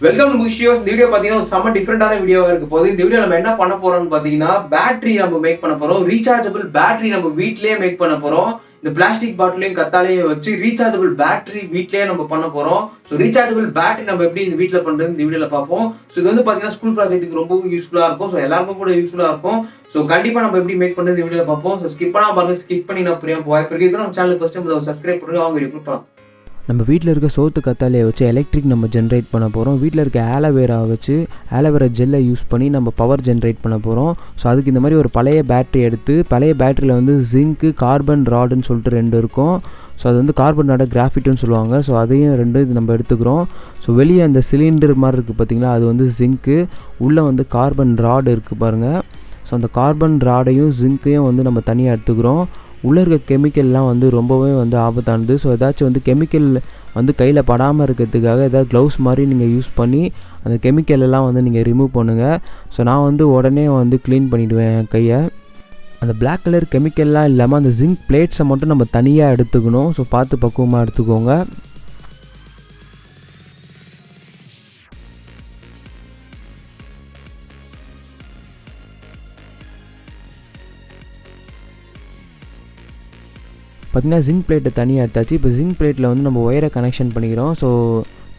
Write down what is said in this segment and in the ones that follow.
Welcome to முஷியோஸ். இந்த video பார்த்தீங்கன்னா செம்ம டிஃப்ரெண்டான வீடியோவாக இருக்க போது. இந்த வீடியோ நம்ம என்ன பண்ண போறோம்னு பார்த்தீங்கன்னா பேட்டரி நம்ம மேக் பண்ண போறோம். ரீசார்ஜபிள் பேட்டரி நம்ம வீட்லயே மேக் பண்ண போறோம். இந்த பிளாஸ்டிக் பாட்டிலையும் கத்தாலையும் வச்சு ரீசார்ஜபிள் பேட்டரி வீட்லயே நம்ம பண்ண போறோம். ஸோ ரீசார்ஜபிள் பேட்டரி நம்ம எப்படி இந்த வீட்டில் பண்றது இந்த வீடியோல பார்ப்போம். ஸோ இது வந்து பார்த்தீங்கன்னா ஸ்கூல் ப்ராஜெக்ட்டுக்கு ரொம்ப யூஸ்ஃபுல்லா இருக்கும். ஸோ எல்லாருக்கும் கூட யூஸ்ஃபுல்லா இருக்கும். ஸோ கண்டிப்பா நம்ம எப்படி மேக் பண்றது இந்த வீடியோல பார்ப்போம். ஸோ ஸ்கிப் பண்ணாம பாருங்க. ஸ்கிப் பண்ணி நான் புரியாம வாய்ப்பு இருக்கு. நம்ம சேனலுக்கு ஃபர்ஸ்ட் டைம் சப்ஸ்கிரைப் பண்ணுங்க. அவங்க வீடியோ கொடுப்போம். நம்ம வீட்டில் இருக்க சோத்து கத்தாலையை வச்சு எலக்ட்ரிக் நம்ம ஜென்ரேட் பண்ண போகிறோம். வீட்டில் இருக்க ஆலோவேராவை வச்சு ஆலோவேரா ஜெல்லை யூஸ் பண்ணி நம்ம பவர் ஜென்ரேட் பண்ண போகிறோம். ஸோ அதுக்கு இந்த மாதிரி ஒரு பழைய பேட்டரி எடுத்து, பழைய பேட்டரியில் வந்து ஜிங்க்கு கார்பன் ராடுன்னு சொல்லிட்டு 2 இருக்கும். ஸோ அது வந்து கார்பன் ராடை கிராஃபிட்டுன்னு சொல்லுவாங்க. ஸோ அதையும் 2 இது நம்ம எடுத்துக்கிறோம். ஸோ வெளியே அந்த சிலிண்டர் மாதிரி இருக்குது பார்த்திங்களா, அது வந்து ஜிங்க்கு, உள்ளே வந்து கார்பன் ராடு இருக்குது பாருங்கள். ஸோ அந்த கார்பன் ராடையும் ஜிங்க்கையும் வந்து நம்ம தனியாக எடுத்துக்கிறோம். உள்ளே இருக்க கெமிக்கல்லாம் வந்து ரொம்பவே வந்து ஆபத்தானது. ஸோ ஏதாச்சும் வந்து கெமிக்கல் வந்து கையில் படாமல் இருக்கிறதுக்காக ஏதாவது க்ளவுஸ் மாதிரி நீங்கள் யூஸ் பண்ணி அந்த கெமிக்கலெல்லாம் வந்து நீங்கள் ரிமூவ் பண்ணுங்கள். ஸோ நான் வந்து உடனே வந்து க்ளீன் பண்ணிவிடுவேன் என் கையை. அந்த பிளாக் கலர் கெமிக்கல்லாம் இல்லாமல் அந்த ஜிங்க் பிளேட்ஸை மட்டும் நம்ம தனியாக எடுத்துக்கணும். ஸோ பார்த்து பக்குவமாக எடுத்துக்கோங்க. பார்த்திங்கன்னா ஜிங்க் பிளேட்டை தனியாக எடுத்தாச்சு. இப்போ ஜிங்க் பிளேட்டில் வந்து நம்ம ஒயரை கனெக்ஷன் பண்ணிக்கிறோம். ஸோ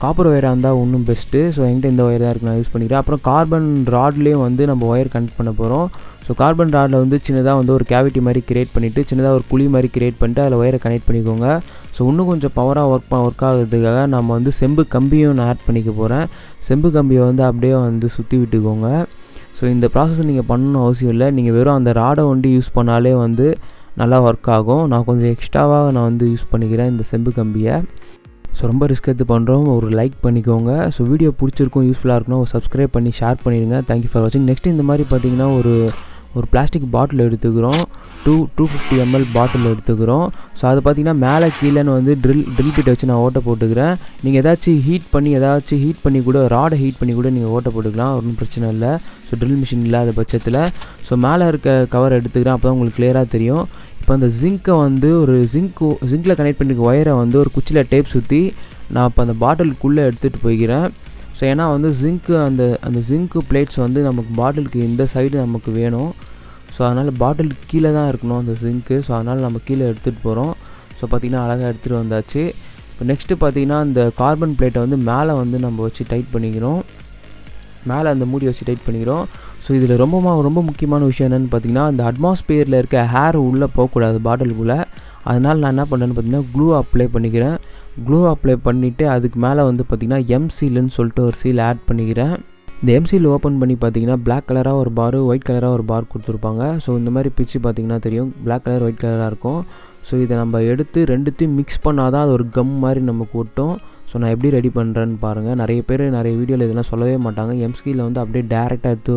காப்பர் ஒயராக இருந்தால் இன்னும் பெஸ்ட்டு. ஸோ என்கிட்ட இந்த ஒயர் தான் இருக்குது, நான் யூஸ் பண்ணிக்கிறேன். அப்புறம் கார்பன் ராட்லேயும் வந்து நம்ம ஒயர் கனெக்ட் பண்ண போகிறோம். ஸோ கார்பன் ராடில் வந்து சின்னதாக வந்து ஒரு கேவிட்டி மாதிரி கிரியேட் பண்ணிவிட்டு, சின்னதாக ஒரு குழி மாதிரி கிரியேட் பண்ணிட்டு அதில் ஒயரை கனெக்ட் பண்ணிக்கோங்க. ஸோ இன்னும் கொஞ்சம் பவராக ஒர்க் ஆகிறதுக்காக நம்ம வந்து செம்பு கம்பியும் நான் ஆட் பண்ணிக்க போகிறேன். செம்பு கம்பியை வந்து அப்படியே வந்து சுற்றி விட்டுக்கோங்க. ஸோ இந்த ப்ராசஸ் நீங்கள் பண்ணணும்னு அவசியம் இல்லை. நீங்கள் வெறும் அந்த ராடை ஒண்டி யூஸ் பண்ணாலே வந்து நல்லா ஒர்க் ஆகும். நான் கொஞ்சம் எக்ஸ்ட்ராவாக நான் வந்து யூஸ் பண்ணிக்கிறேன் இந்த செம்பு கம்பியை. ஸோ ரொம்ப ரிஸ்க் எடுத்து பண்ணுறோம். ஒரு லைக் பண்ணிக்கோங்க. ஸோ வீடியோ பிடிச்சிருக்கும், யூஸ்ஃபுல்லாக இருக்கணும், ஒரு சப்ஸ்கிரைப் பண்ணி ஷேர் பண்ணிடுங்க. தேங்க்யூ ஃபார் வாட்சிங். நெக்ஸ்ட் இந்த மாதிரி பார்த்தீங்கன்னா ஒரு பிளாஸ்டிக் பாட்டில் எடுத்துக்கிறோம். 250 ml பாட்டில் எடுத்துக்கிறோம். ஸோ அது பார்த்திங்கன்னா மேலே கீழேன்னு வந்து ட்ரில் பிட்டை வச்சு நான் ஓட்டை போட்டுக்கிறேன். நீங்கள் ஏதாச்சும் ஹீட் பண்ணி கூட ராடை ஹீட் பண்ணி கூட நீங்கள் ஓட்டை போட்டுக்கலாம், ஒன்றும் பிரச்சனை இல்லை. ஸோ ட்ரில் மிஷின் இல்லாத பட்சத்தில். ஸோ மேலே இருக்க கவர் எடுத்துக்கிறேன், அப்போ தான் உங்களுக்கு கிளியராக தெரியும். இப்போ அந்த ஜிங்க்கை வந்து ஒரு ஜிங்கில் கனெக்ட் பண்ணிக்க ஒயரை வந்து ஒரு குச்சியில் டேப் சுற்றி நான் இப்போ அந்த பாட்டிலுக்குள்ளே எடுத்துகிட்டு போய்க்கிறேன். ஸோ ஏன்னா வந்து அந்த ஜிங்க்கு பிளேட்ஸ் வந்து நமக்கு பாட்டிலுக்கு இந்த சைடு நமக்கு வேணும். ஸோ அதனால் பாட்டிலுக்கு கீழே தான் இருக்கணும் அந்த ஜிங்க்கு. ஸோ அதனால் நம்ம கீழே எடுத்துகிட்டு போகிறோம். ஸோ பார்த்திங்கன்னா அழகாக எடுத்துகிட்டு வந்தாச்சு. இப்போ நெக்ஸ்ட்டு பார்த்திங்கன்னா இந்த கார்பன் பிளேட்டை வந்து மேலே வந்து நம்ம வச்சு டைட் பண்ணிக்கிறோம். மேலே அந்த மூடி வச்சு டைட் பண்ணிக்கிறோம். ஸோ இதில் ரொம்ப முக்கியமான விஷயம் என்னென்னு பார்த்திங்கன்னா, அந்த அட்மாஸ்பியரில் இருக்க ஹேர் உள்ளே போகக்கூடாது பாட்டிலுக்குள்ளே. அதனால் நான் என்ன பண்ணுறேன்னு பார்த்திங்கன்னா க்ளூ அப்ளை பண்ணிக்கிறேன். க்ளூ அப்ளை பண்ணிவிட்டு அதுக்கு மேலே வந்து பார்த்திங்கன்னா எம்சீல்னு சொல்லிட்டு ஒரு சீல் ஆட் பண்ணிக்கிறேன். இந்த எம்சீல் ஓப்பன் பண்ணி பார்த்திங்கன்னா பிளாக் கலராக ஒரு பார், ஒயிட் கலராக ஒரு பார் கொடுத்துருப்பாங்க. ஸோ இந்த மாதிரி பிச்சு பார்த்திங்கன்னா தெரியும், பிளாக் கலர் ஒயிட் கலராக இருக்கும். ஸோ இதை நம்ம எடுத்து 2த்தையும் மிக்ஸ் பண்ணால் தான் அது ஒரு கம் மாதிரி நமக்கு ஒட்டும். ஸோ நான் எப்படி ரெடி பண்ணுறேன்னு பாருங்கள். நிறைய பேர் நிறைய வீடியோவில் இதெல்லாம் சொல்லவே மாட்டாங்க. எம்சீலில் வந்து அப்படியே டேரெக்டாக எடுத்து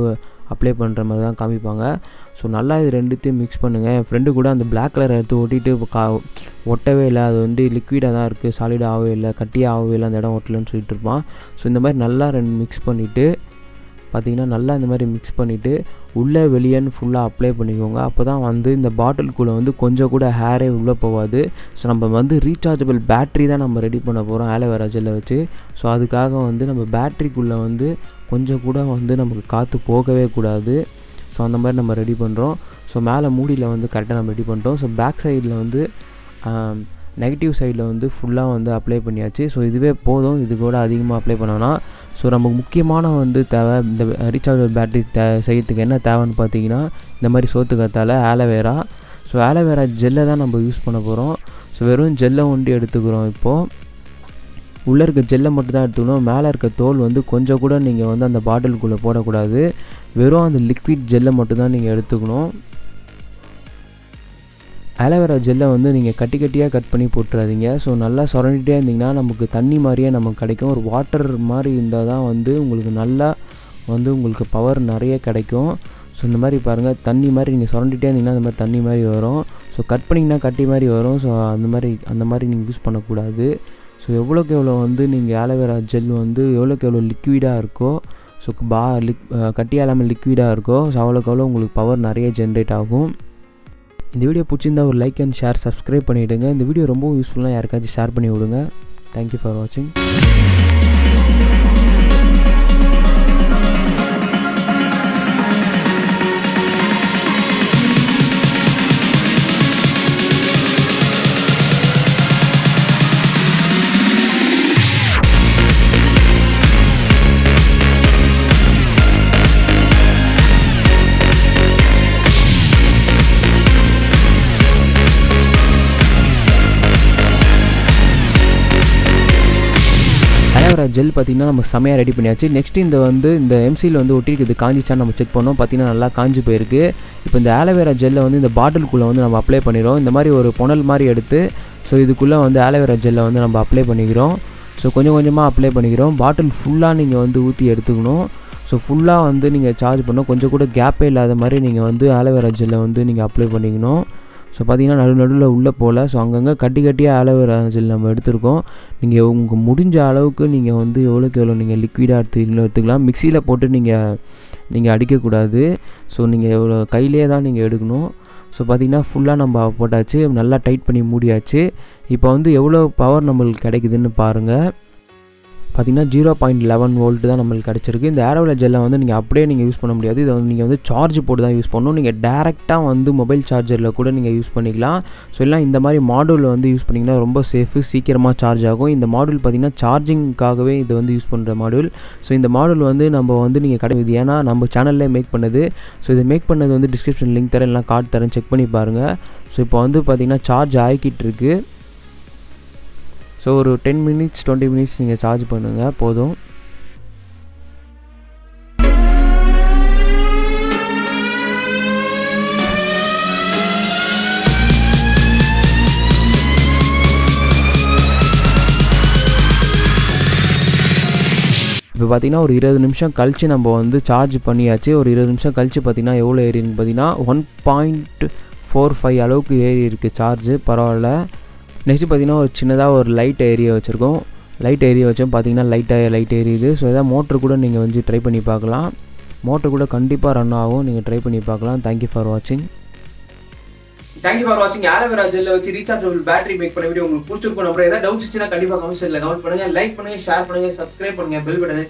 அப்ளை பண்ணுற மாதிரி தான் காமிப்பாங்க. ஸோ நல்லா இது 2த்தையும் மிக்ஸ் பண்ணுங்கள். என் ஃப்ரெண்டு கூட அந்த பிளாக் கலரை எடுத்து ஒட்டிட்டு ஒட்டவே இல்லை, அது வந்து லிக்விடாக தான் இருக்குது, சாலிடாக ஆகவே இல்லை, கட்டியாக ஆகவே இல்லை, அந்த இடம் ஒட்டலன்னு சொல்லிட்டு இருப்பான். ஸோ இந்த மாதிரி நல்லா 2 மிக்ஸ் பண்ணிவிட்டு பார்த்திங்கன்னா நல்லா இந்த மாதிரி மிக்ஸ் பண்ணிவிட்டு உள்ளே வெளியேன்னு ஃபுல்லாக அப்ளை பண்ணிக்கோங்க. அப்போ தான் வந்து இந்த பாட்டிலுக்குள்ளே வந்து கொஞ்சம் கூட ஹேரே உள்ளே போகாது. ஸோ நம்ம வந்து ரீசார்ஜபிள் பேட்ரி தான் நம்ம ரெடி பண்ண போகிறோம் ஆலோவேரா ஜெல்லை வச்சு. ஸோ அதுக்காக வந்து நம்ம பேட்ரிக்குள்ளே வந்து கொஞ்சம் கூட வந்து நமக்கு காற்று போகவே கூடாது. ஸோ அந்த மாதிரி நம்ம ரெடி பண்ணுறோம். ஸோ மேலே மூடியில் வந்து கரெக்டாக நம்ம ரெடி பண்ணிட்டோம். ஸோ பேக் சைடில் வந்து நெகட்டிவ் சைடில் வந்து ஃபுல்லாக வந்து அப்ளை பண்ணியாச்சு. ஸோ இதுவே போதும், இது கூட அதிகமாக அப்ளை பண்ணோன்னா. ஸோ நமக்கு முக்கியமான வந்து தேவை இந்த ரீசார்ஜபிள் பேட்டரி செய்யறதுக்கு என்ன தேவைன்னு பார்த்தீங்கன்னா, இந்த மாதிரி சோத்து கத்தாழை, ஆலோவேரா. ஸோ ஆலோவேரா ஜெல்லை தான் நம்ம யூஸ் பண்ண போகிறோம். ஸோ வெறும் ஜெல்லை ஒண்டி எடுத்துக்கிறோம். இப்போது உள்ளே இருக்க ஜெல்லை மட்டும் தான் எடுத்துக்கணும். மேலே இருக்க தோல் வந்து கொஞ்சம் கூட நீங்கள் வந்து அந்த பாட்டிலுக்குள்ளே போடக்கூடாது. வெறும் அந்த லிக்விட் ஜெல்லை மட்டும் தான் நீங்கள் எடுத்துக்கணும். ஆலோவேரா ஜெல்லை வந்து நீங்கள் கட்டியாக கட் பண்ணி போட்டுறாதீங்க. ஸோ நல்லா சுரண்டிகிட்டே இருந்திங்கன்னா நமக்கு தண்ணி மாதிரியே நமக்கு கிடைக்கும். ஒரு வாட்டர் மாதிரி இருந்தால் தான் வந்து உங்களுக்கு நல்லா வந்து உங்களுக்கு பவர் நிறைய கிடைக்கும். ஸோ இந்த மாதிரி பாருங்கள், தண்ணி மாதிரி நீங்கள் சுரண்டிகிட்டே இருந்திங்கன்னா அந்த மாதிரி தண்ணி மாதிரி வரும். ஸோ கட் பண்ணிங்கன்னா கட்டி மாதிரி வரும். ஸோ அந்த மாதிரி நீங்கள் யூஸ் பண்ணக்கூடாது. ஸோ எவ்வளோக்கு எவ்வளோ வந்து நீங்கள் ஆலோவேரா ஜெல் வந்து எவ்வளோக்கு எவ்வளோ லிக்விடாக இருக்கோ, ஸோ கட்டியாக இல்லாமல் லிக்விடாக இருக்கோ, ஸோ அவ்வளோக்கு எவ்வளோ உங்களுக்கு பவர் நிறைய ஜென்ரேட் ஆகும். இந்த வீடியோ பிடிச்சிருந்தா ஒரு லைக் அண்ட் ஷேர், சப்ஸ்கிரைப் பண்ணிவிடுங்க. இந்த வீடியோ ரொம்ப யூஸ்ஃபுல்லாக யாருக்காச்சும் ஷேர் பண்ணி விடுங்க. தேங்க்யூ ஃபார் வாட்சிங். ஆலோவேரா ஜெல் பார்த்திங்கன்னா நம்ம செமையாக ரெடி பண்ணியாச்சு. நெக்ஸ்ட் இந்த எம்சியில் வந்து ஒட்டிருக்குது காஞ்சிச்சான்னு நம்ம செக் பண்ணோம். பார்த்திங்கன்னா நல்லா காஞ்சி போயிருக்கு. இப்போ இந்த ஆலோவேரா ஜெல்லை வந்து இந்த பாட்டிலுக்குள்ளே வந்து நம்ம அப்ளை பண்ணிடுறோம். இந்த மாதிரி ஒரு புனல் மாதிரி எடுத்து ஸோ இதுக்குள்ளே வந்து ஆலோவேரா ஜெல்லை வந்து நம்ம அப்ளை பண்ணிக்கிறோம். ஸோ கொஞ்சம் கொஞ்சமாக அப்ளை பண்ணிக்கிறோம். பாட்டில் ஃபுல்லாக நீங்கள் வந்து ஊற்றி எடுத்துக்கணும். ஸோ ஃபுல்லாக வந்து நீங்கள் சார்ஜ் பண்ணணும். கொஞ்சம் கூட கேப்பே இல்லாத மாதிரி நீங்கள் வந்து ஆலோவேரா ஜெல்லை வந்து நீங்கள் அப்ளை பண்ணிக்கணும். ஸோ பார்த்திங்கன்னா நடுவில் உள்ளே போகல. ஸோ அங்கங்கே கட்டியாக ஆலோவேரா ஜெல் நம்ம எடுத்துருக்கோம். நீங்கள் உங்களுக்கு முடிஞ்ச அளவுக்கு நீங்கள் வந்து எவ்வளோக்கு எவ்வளோ நீங்கள் லிக்விடாக எடுத்துக்கலாம். மிக்சியில் போட்டு நீங்கள் அடிக்கக்கூடாது. ஸோ நீங்கள் எவ்வளோ கையிலே தான் நீங்கள் எடுக்கணும். ஸோ பார்த்திங்கன்னா ஃபுல்லாக நம்ம போட்டாச்சு. நல்லா டைட் பண்ணி மூடியாச்சு. இப்போ வந்து எவ்வளோ பவர் நம்மளுக்கு கிடைக்குதுன்னு பாருங்கள். பார்த்திங்கன்னா 0.11 வோல்ட் தான் நம்மளுக்கு கிடச்சிருக்கு. இந்த ஆலோவேரா ஜெல்லை வந்து நீங்கள் அப்படியே யூஸ் பண்ண முடியாது. இதை வந்து நீங்கள் வந்து சார்ஜ் போட்டு தான் யூஸ் பண்ணணும். நீங்கள் டேரெக்டாக வந்து மொபைல் சார்ஜரில் கூட நீங்கள் யூஸ் பண்ணிக்கலாம். ஸோ எல்லாம் இந்த மாதிரி மாடூல் வந்து யூஸ் பண்ணிங்கன்னா ரொம்ப சேஃபு, சீக்கிரமாக சார்ஜ் ஆகும். இந்த மாடூல் பார்த்திங்கன்னா சார்ஜிங்காகவே இது வந்து யூஸ் பண்ணுற மாடூல். ஸோ இந்த மாடூல் வந்து நம்ம வந்து நீங்கள் இது ஏன்னா நம்ம சேனல்லே மேக் பண்ணது. ஸோ இது மேக் பண்ணது வந்து டிஸ்கிரிப்ஷன் லிங்க் தரேன், இல்லைனா கார்டு தரேன், செக் பண்ணி பாருங்கள். ஸோ இப்போ வந்து பார்த்திங்கன்னா சார்ஜ் ஆகிக்கிட்டு இருக்குது. ஸோ ஒரு 10 மினிட்ஸ் 20 மினிட்ஸ் நீங்கள் சார்ஜ் பண்ணுங்கள் போதும். இப்போ பார்த்திங்கன்னா ஒரு 20 நிமிஷம் கழித்து நம்ம வந்து சார்ஜ் பண்ணியாச்சு. ஒரு 20 நிமிஷம் கழித்து பார்த்திங்கன்னா எவ்வளோ ஏறின்னு பார்த்திங்கன்னா 1.45 அளவுக்கு ஏறி இருக்குது சார்ஜு. பரவாயில்ல. நெக்ஸ்ட்டு பார்த்திங்கன்னா ஒரு சின்னதாக ஒரு லைட் ஏரியா வச்சுருக்கோம். லைட் ஏரியா வச்சோம் பார்த்திங்கன்னா லைட் எரியுது. ஸோ எதாவது மோட்ரு கூட நீங்கள் வந்து ட்ரை பண்ணி பார்க்கலாம். மோட்ரு கூட கண்டிப்பாக ரன் ஆகும். நீங்கள் ட்ரை பண்ணி பார்க்கலாம். தேங்க்யூ ஃபார் வாட்சிங். ஆலோவேரா ஜெல்லை வச்சு ரீசார்ஜபிள் பேட்டரி மேக் பண்ண வீடியோ உங்களுக்கு பிடிச்சிருக்கும். அப்புறம் ஏதாவது டவுட்ஸ் இருந்துச்சுன்னா கண்டிப்பாக கமெண்ட் செக்ஷனில் கமெண்ட் பண்ணுங்கள். லைக் பண்ணுங்கள், ஷேர் பண்ணுங்கள், சப்ஸ்கிரைப் பண்ணுங்கள், பெல் பட்டனை